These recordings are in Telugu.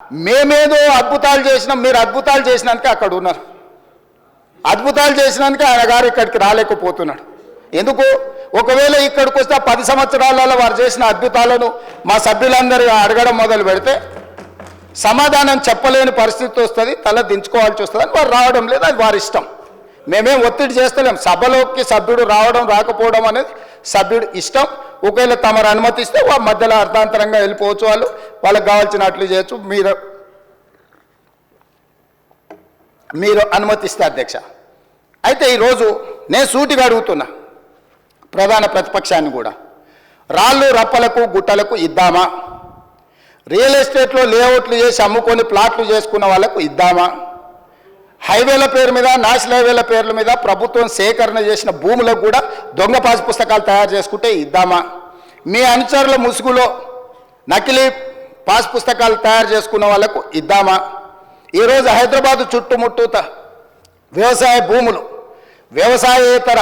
మేమేదో అద్భుతాలు చేసినాం, మీరు అద్భుతాలు చేసినానికి అక్కడ ఉన్నారు. అద్భుతాలు చేసినానికి ఆయన గారు ఇక్కడికి రాలేకపోతున్నాడు. ఎందుకు? ఒకవేళ ఇక్కడికి వస్తే 10 సంవత్సరాలలో వారు చేసిన అద్భుతాలను మా సభ్యులందరూ అడగడం మొదలు పెడితే సమాధానం చెప్పలేని పరిస్థితి వస్తుంది, తల దించుకోవాల్సి వస్తుంది అని వారు రావడం లేదు. అది వారి ఇష్టం. మేమేం ఒత్తిడి చేస్తలేం. సభలోకి సభ్యుడు రావడం రాకపోవడం అనేది సభ్యుడు ఇష్టం. ఒకవేళ తమరు అనుమతిస్తే వాళ్ళ మధ్యలో అర్థాంతరంగా వెళ్ళిపోవచ్చు, వాళ్ళకి కావాల్సినట్లు చేయొచ్చు. మీరు అనుమతిస్తే అధ్యక్ష. అయితే ఈరోజు నేను సూటిగా అడుగుతున్నా ప్రధాన ప్రతిపక్షాన్ని కూడా, రాళ్ళు రప్పలకు గుట్టలకు ఇద్దామా? రియల్ ఎస్టేట్లో లేఅవుట్లు చేసి అమ్ముకొని ప్లాట్లు చేసుకున్న వాళ్ళకు ఇద్దామా? హైవేల పేరు మీద, నేషనల్ హైవేల పేర్ల మీద ప్రభుత్వం సేకరణ చేసిన భూములకు కూడా దొంగ పాస్ పుస్తకాలు తయారు చేసుకుంటే ఇద్దామా? మీ అనుచరుల ముసుగులో నకిలీ పాస్ పుస్తకాలు తయారు చేసుకున్న వాళ్ళకు ఇద్దామా? ఈరోజు హైదరాబాదు చుట్టుముట్టూత వ్యవసాయ భూములు, వ్యవసాయేతర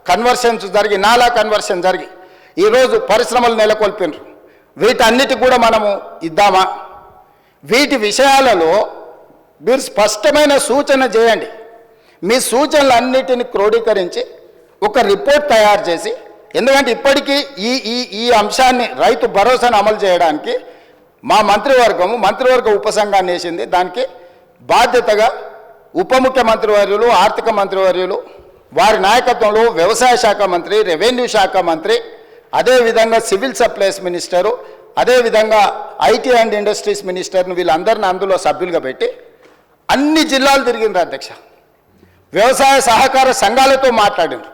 కన్వర్షన్స్ జరిగి, నాలా కన్వర్షన్ జరిగి ఈరోజు పరిశ్రమలు నెలకొల్పినారు. వీటన్నిటి కూడా మనము ఇద్దామా? వీటి విషయాలలో మీరు స్పష్టమైన సూచన చేయండి. మీ సూచనలన్నిటిని క్రోడీకరించి ఒక రిపోర్ట్ తయారు చేసి, ఎందుకంటే ఇప్పటికీ ఈ అంశాన్ని రైతు భరోసాను అమలు చేయడానికి మా మంత్రివర్గ ఉపసంఘాన్ని వేసింది. దానికి బాధ్యతగా ఉప ముఖ్యమంత్రి వర్యులు, ఆర్థిక మంత్రి వర్యులు, వారి నాయకత్వంలో వ్యవసాయ శాఖ మంత్రి, రెవెన్యూ శాఖ మంత్రి, అదేవిధంగా సివిల్ సప్లైస్ మినిస్టరు, అదేవిధంగా ఐటీ అండ్ ఇండస్ట్రీస్ మినిస్టర్ను వీళ్ళందరినీ అందులో సభ్యులుగా పెట్టి అన్ని జిల్లాలు తిరిగినారు అధ్యక్ష. వ్యవసాయ సహకార సంఘాలతో మాట్లాడినారు,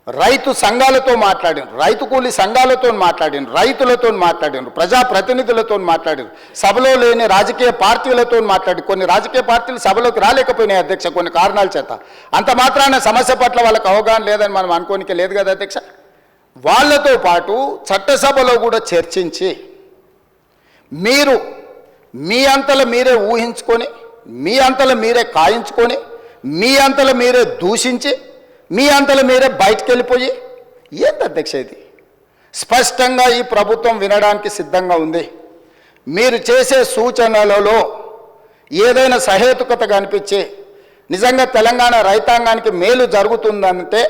రైతు సంఘాలతో మాట్లాడినారు, రైతు కూలీ సంఘాలతో మాట్లాడినారు, రైతులతో మాట్లాడినారు, ప్రజాప్రతినిధులతో మాట్లాడినారు, సభలో లేని రాజకీయ పార్టీలతో మాట్లాడి, కొన్ని రాజకీయ పార్టీలు సభలోకి రాలేకపోయినాయి అధ్యక్ష కొన్ని కారణాల చేత. అంత మాత్రాన సమస్య పట్ల వాళ్ళకి అవగాహన లేదని మనం అనుకోనికే లేదు కదా అధ్యక్ష. వాళ్ళతో పాటు చట్టసభలో కూడా చర్చించి మీరు మీ అంతలో మీరే ఊహించుకొని, మీ అంతలో మీరే కాయించుకొని, మీ అంతలో మీరే దూషించి, మీ అంతలో మీరే బయటకు వెళ్ళిపోయి ఏంటి అధ్యక్ష ఇది? స్పష్టంగా ఈ ప్రభుత్వం వినడానికి సిద్ధంగా ఉంది. మీరు చేసే సూచనలలో ఏదైనా సహేతుకత కనిపించి నిజంగా తెలంగాణ రైతాంగానికి మేలు జరుగుతుందంటే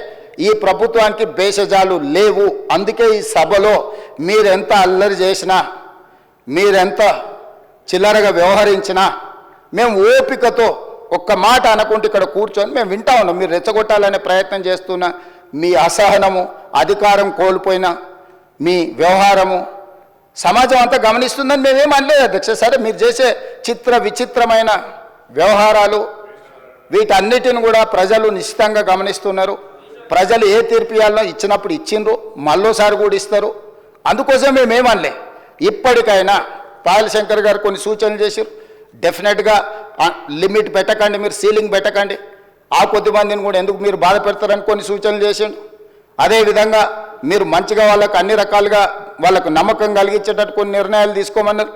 ఈ ప్రభుత్వానికి భేషజాలు లేవు. అందుకే ఈ సభలో మీరెంత అల్లరి చేసినా, మీరెంత చిల్లరగా వ్యవహరించినా మేము ఓపికతో ఒక్క మాట అనుకుంటే ఇక్కడ కూర్చొని మేము వింటా ఉన్నాం. మీరు రెచ్చగొట్టాలనే ప్రయత్నం చేస్తున్న మీ అసహనము, అధికారం కోల్పోయిన మీ వ్యవహారము సమాజం అంతా గమనిస్తుందని మేమేం అనలేదు అధ్యక్ష. సరే, మీరు చేసే విచిత్రమైన వ్యవహారాలు వీటన్నిటిని కూడా ప్రజలు నిశ్చితంగా గమనిస్తున్నారు. ప్రజలు ఏ తీర్పు ఇవ్వాలనో ఇచ్చినప్పుడు ఇచ్చిండ్రు, మళ్ళోసారి కూడా ఇస్తారు. అందుకోసం మేమేమనలే. ఇప్పటికైనా పాయల్ శంకర్ గారు కొన్ని సూచనలు చేశారు. డెఫినెట్గా లిమిట్ పెట్టకండి, మీరు సీలింగ్ పెట్టకండి, ఆ కొద్ది మందిని కూడా ఎందుకు మీరు బాధ పెడతారని కొన్ని సూచనలు చేసిండు. అదేవిధంగా మీరు మంచిగా వాళ్ళకు అన్ని రకాలుగా వాళ్ళకు నమ్మకం కలిగించేటట్టు కొన్ని నిర్ణయాలు తీసుకోమన్నారు.